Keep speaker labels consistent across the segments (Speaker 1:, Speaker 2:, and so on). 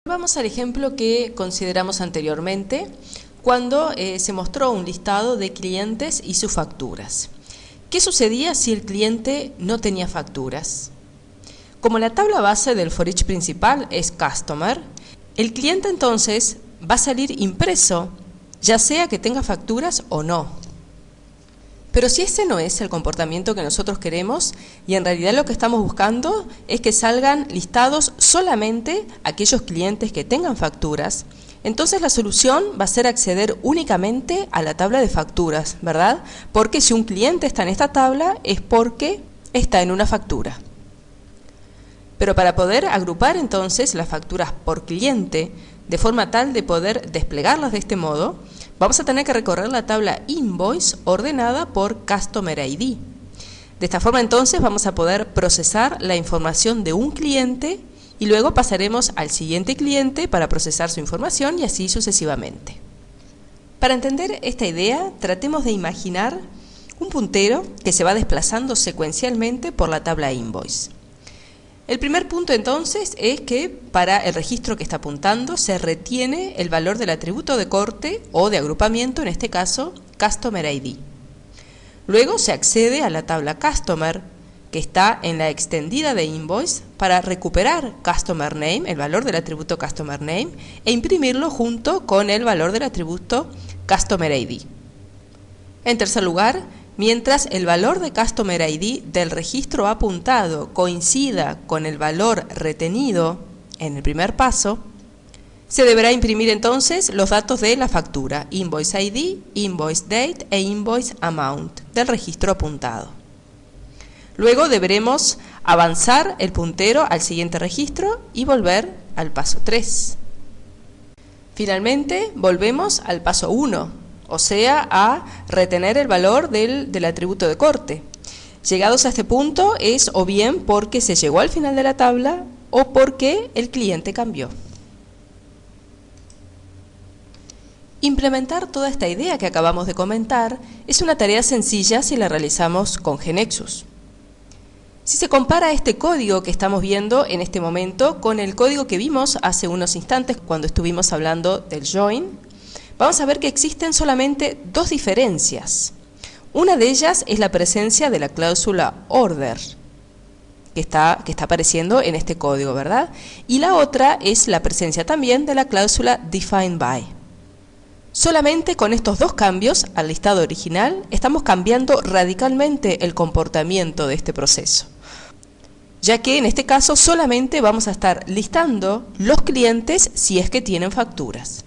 Speaker 1: Vamos al ejemplo que consideramos anteriormente, cuando se mostró un listado de clientes y sus facturas. ¿Qué sucedía si el cliente no tenía facturas? Como la tabla base del for each principal es Customer, el cliente entonces va a salir impreso, ya sea que tenga facturas o no. Pero si ese no es el comportamiento que nosotros queremos, y en realidad lo que estamos buscando es que salgan listados solamente aquellos clientes que tengan facturas, entonces la solución va a ser acceder únicamente a la tabla de facturas, ¿verdad? Porque si un cliente está en esta tabla es porque está en una factura. Pero para poder agrupar entonces las facturas por cliente, de forma tal de poder desplegarlas de este modo, vamos a tener que recorrer la tabla Invoice ordenada por Customer ID. De esta forma entonces vamos a poder procesar la información de un cliente y luego pasaremos al siguiente cliente para procesar su información y así sucesivamente. Para entender esta idea, tratemos de imaginar un puntero que se va desplazando secuencialmente por la tabla Invoice. El primer punto entonces es que para el registro que está apuntando se retiene el valor del atributo de corte o de agrupamiento, en este caso Customer ID. Luego se accede a la tabla Customer, que está en la extendida de Invoice, para recuperar Customer Name, el valor del atributo Customer Name, e imprimirlo junto con el valor del atributo Customer ID. En tercer lugar, mientras el valor de Customer ID del registro apuntado coincida con el valor retenido en el primer paso, se deberá imprimir entonces los datos de la factura, Invoice ID, Invoice Date e Invoice Amount del registro apuntado. Luego deberemos avanzar el puntero al siguiente registro y volver al paso 3. Finalmente, volvemos al paso 1. O sea, a retener el valor del atributo de corte. Llegados a este punto es o bien porque se llegó al final de la tabla o porque el cliente cambió. Implementar toda esta idea que acabamos de comentar es una tarea sencilla si la realizamos con GeneXus. Si se compara este código que estamos viendo en este momento con el código que vimos hace unos instantes cuando estuvimos hablando del join, vamos a ver que existen solamente dos diferencias. Una de ellas es la presencia de la cláusula order, que está apareciendo en este código, ¿verdad? Y la otra es la presencia también de la cláusula defined by. Solamente con estos dos cambios al listado original estamos cambiando radicalmente el comportamiento de este proceso, ya que en este caso solamente vamos a estar listando los clientes si es que tienen facturas.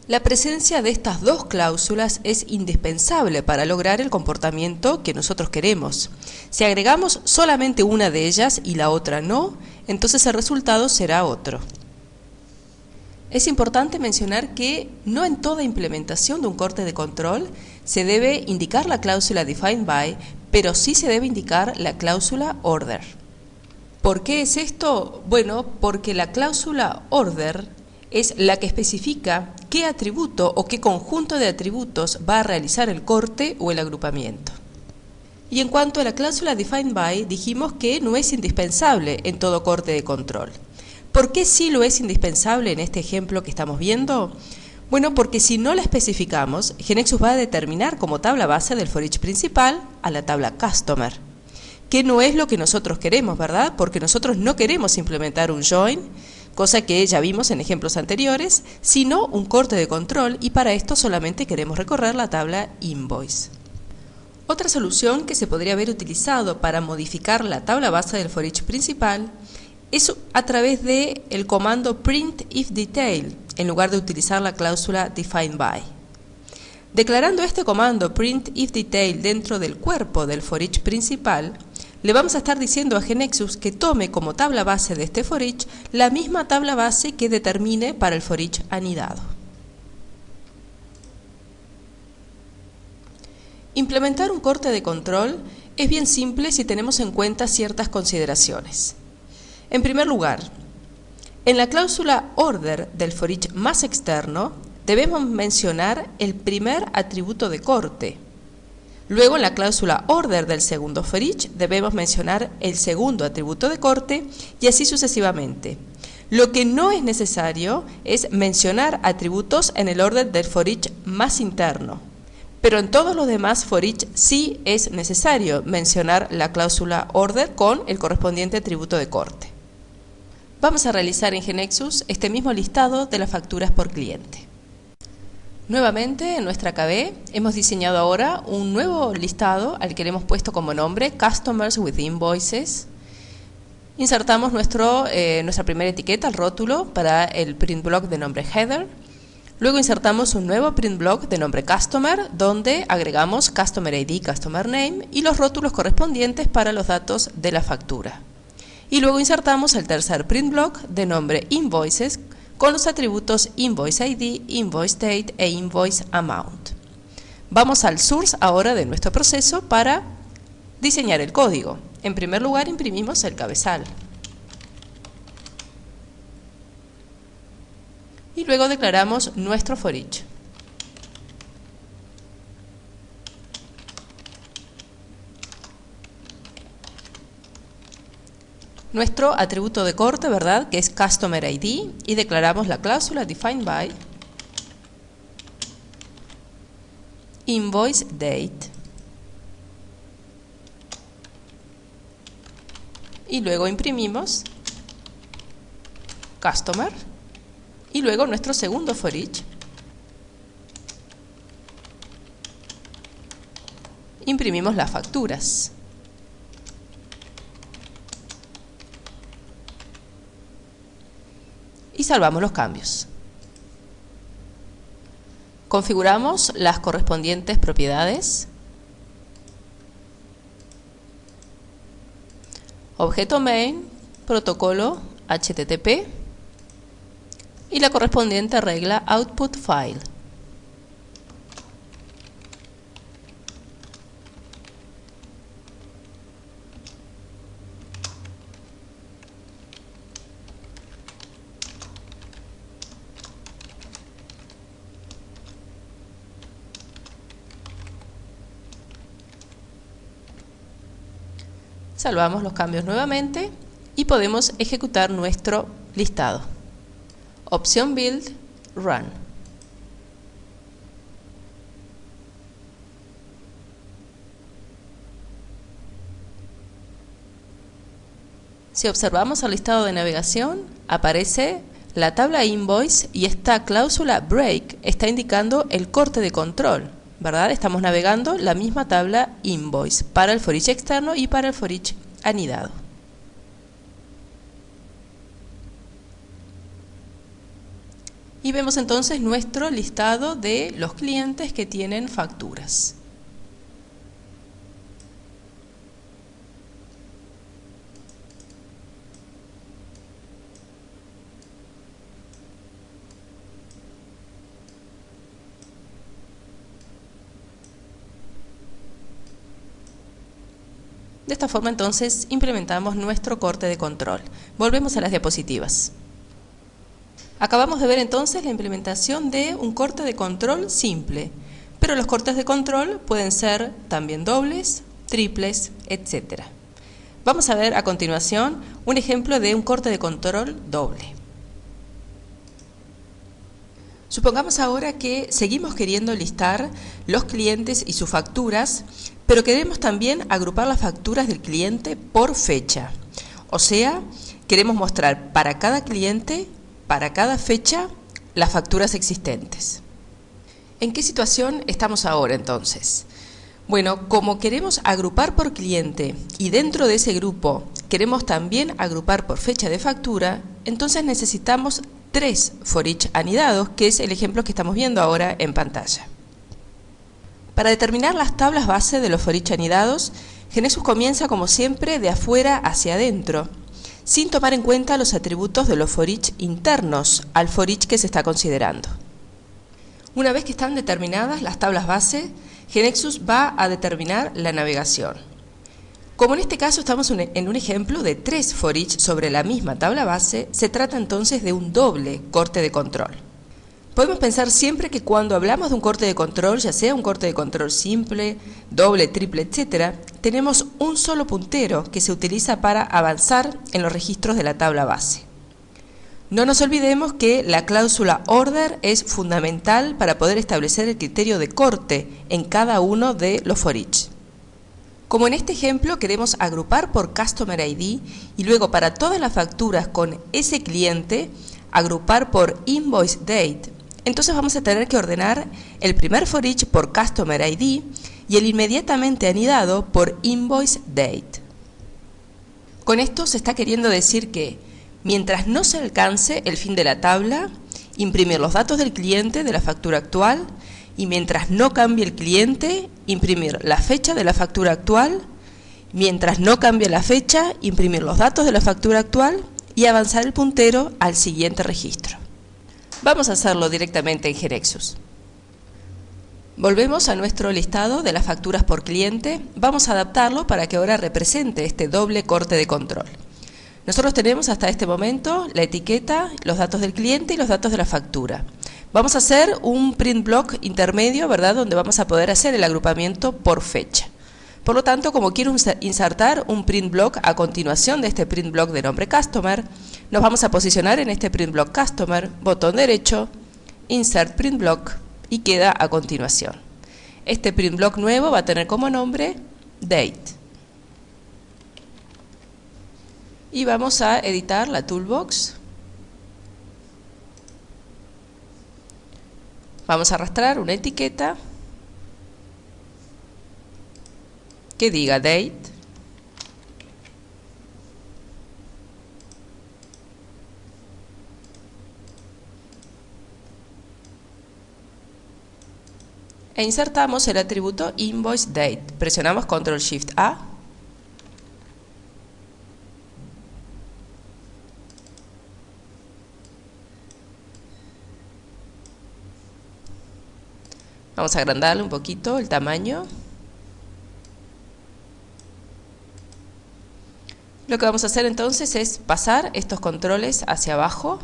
Speaker 1: La presencia de estas dos cláusulas es indispensable para lograr el comportamiento que nosotros queremos. Si agregamos solamente una de ellas y la otra no, entonces el resultado será otro. Es importante mencionar que no en toda implementación de un corte de control se debe indicar la cláusula defined by, pero sí se debe indicar la cláusula order. ¿Por qué es esto? Bueno, porque la cláusula order es la que especifica qué atributo o qué conjunto de atributos va a realizar el corte o el agrupamiento. Y en cuanto a la cláusula defined by, dijimos que no es indispensable en todo corte de control. ¿Por qué sí lo es indispensable en este ejemplo que estamos viendo? Bueno, porque si no la especificamos, GeneXus va a determinar como tabla base del for each principal a la tabla Customer, que no es lo que nosotros queremos, ¿verdad? Porque nosotros no queremos implementar un join, cosa que ya vimos en ejemplos anteriores, sino un corte de control, y para esto solamente queremos recorrer la tabla Invoice. Otra solución que se podría haber utilizado para modificar la tabla base del for each principal es a través del comando printIfDetail, en lugar de utilizar la cláusula defined by. Declarando este comando printIfDetail dentro del cuerpo del for each principal, le vamos a estar diciendo a GeneXus que tome como tabla base de este for each la misma tabla base que determine para el for each anidado. Implementar un corte de control es bien simple si tenemos en cuenta ciertas consideraciones. En primer lugar, en la cláusula order del for each más externo debemos mencionar el primer atributo de corte. Luego en la cláusula order del segundo for each debemos mencionar el segundo atributo de corte y así sucesivamente. Lo que no es necesario es mencionar atributos en el orden del for each más interno. Pero en todos los demás for each sí es necesario mencionar la cláusula order con el correspondiente atributo de corte. Vamos a realizar en GeneXus este mismo listado de las facturas por cliente. Nuevamente en nuestra KB hemos diseñado ahora un nuevo listado al que le hemos puesto como nombre Customers with Invoices. Insertamos nuestra primera etiqueta, el rótulo, para el print block de nombre Header. Luego insertamos un nuevo print block de nombre Customer, donde agregamos Customer ID, Customer Name y los rótulos correspondientes para los datos de la factura. Y luego insertamos el tercer print block de nombre Invoices con los atributos Invoice ID, Invoice Date e Invoice Amount. Vamos al source ahora de nuestro proceso para diseñar el código. En primer lugar imprimimos el cabezal. Y luego declaramos nuestro for each. Nuestro atributo de corte, ¿verdad?, que es Customer ID, y declaramos la cláusula defined by Invoice Date. Y luego imprimimos Customer. Y luego nuestro segundo for each. Imprimimos las facturas. Y salvamos los cambios. Configuramos las correspondientes propiedades. Objeto main, protocolo HTTP. Y la correspondiente regla output file. Salvamos los cambios nuevamente y podemos ejecutar nuestro listado. Opción Build, Run. Si observamos el listado de navegación, aparece la tabla Invoice y esta cláusula Break está indicando el corte de control, ¿verdad? Estamos navegando la misma tabla Invoice para el for each externo y para el for each anidado. Y vemos entonces nuestro listado de los clientes que tienen facturas. De esta forma entonces implementamos nuestro corte de control. Volvemos a las diapositivas. Acabamos de ver entonces la implementación de un corte de control simple, pero los cortes de control pueden ser también dobles, triples, etc. Vamos a ver a continuación un ejemplo de un corte de control doble. Supongamos ahora que seguimos queriendo listar los clientes y sus facturas, pero queremos también agrupar las facturas del cliente por fecha. O sea, queremos mostrar para cada cliente, para cada fecha, las facturas existentes. ¿En qué situación estamos ahora entonces? Bueno, como queremos agrupar por cliente y dentro de ese grupo queremos también agrupar por fecha de factura, entonces necesitamos 3 for each anidados, que es el ejemplo que estamos viendo ahora en pantalla. Para determinar las tablas base de los for each anidados, GeneXus comienza como siempre de afuera hacia adentro, sin tomar en cuenta los atributos de los for each internos al for each que se está considerando. Una vez que están determinadas las tablas base, GeneXus va a determinar la navegación. Como en este caso estamos en un ejemplo de 3 for each sobre la misma tabla base, se trata entonces de un doble corte de control. Podemos pensar siempre que cuando hablamos de un corte de control, ya sea un corte de control simple, doble, triple, etc., tenemos un solo puntero que se utiliza para avanzar en los registros de la tabla base. No nos olvidemos que la cláusula order es fundamental para poder establecer el criterio de corte en cada uno de los for each. Como en este ejemplo queremos agrupar por Customer ID y luego para todas las facturas con ese cliente agrupar por Invoice Date, entonces vamos a tener que ordenar el primer for each por Customer ID y el inmediatamente anidado por Invoice Date. Con esto se está queriendo decir que mientras no se alcance el fin de la tabla, imprimir los datos del cliente de la factura actual y mientras no cambie el cliente, imprimir la fecha de la factura actual, mientras no cambie la fecha, imprimir los datos de la factura actual y avanzar el puntero al siguiente registro. Vamos a hacerlo directamente en GeneXus. Volvemos a nuestro listado de las facturas por cliente. Vamos a adaptarlo para que ahora represente este doble corte de control. Nosotros tenemos hasta este momento la etiqueta, los datos del cliente y los datos de la factura. Vamos a hacer un print block intermedio, ¿verdad?, donde vamos a poder hacer el agrupamiento por fecha. Por lo tanto, como quiero insertar un print block a continuación de este print block de nombre Customer, nos vamos a posicionar en este print block Customer, botón derecho, Insert Print Block y queda a continuación. Este print block nuevo va a tener como nombre Date. Y vamos a editar la toolbox. Vamos a arrastrar una etiqueta que diga Date. E insertamos el atributo Invoice Date. Presionamos Ctrl Shift A. Vamos a agrandarle un poquito el tamaño. Lo que vamos a hacer entonces es pasar estos controles hacia abajo.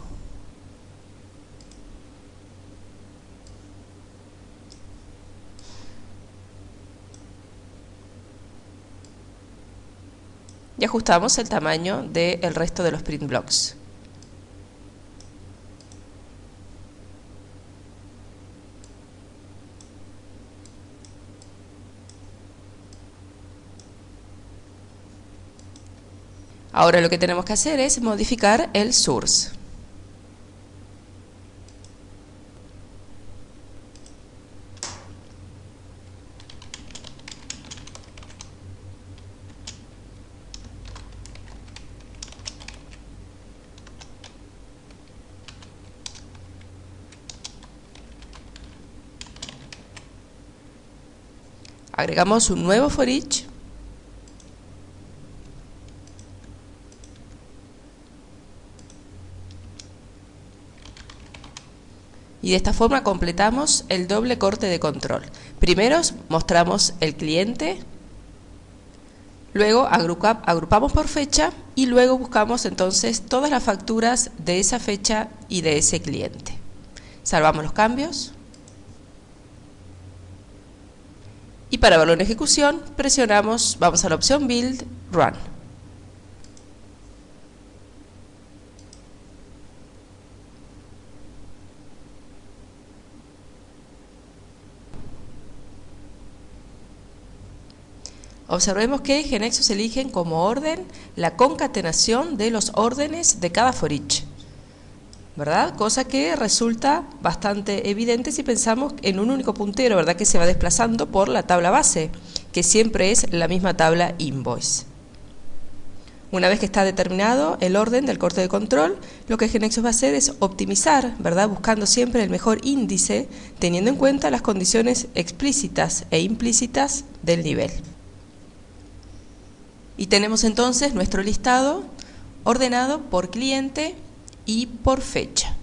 Speaker 1: Y ajustamos el tamaño del resto de los print blocks. Ahora lo que tenemos que hacer es modificar el source. Agregamos un nuevo for each. Y de esta forma completamos el doble corte de control. Primero mostramos el cliente, luego agrupamos por fecha y luego buscamos entonces todas las facturas de esa fecha y de ese cliente. Salvamos los cambios. Y para verlo en ejecución, presionamos, vamos a la opción Build, Run. Observemos que GeneXus eligen como orden la concatenación de los órdenes de cada for each, ¿verdad? Cosa que resulta bastante evidente si pensamos en un único puntero, ¿verdad?, que se va desplazando por la tabla base, que siempre es la misma tabla invoice. Una vez que está determinado el orden del corte de control, lo que GeneXus va a hacer es optimizar, ¿verdad?, buscando siempre el mejor índice, teniendo en cuenta las condiciones explícitas e implícitas del nivel. Y tenemos entonces nuestro listado ordenado por cliente y por fecha.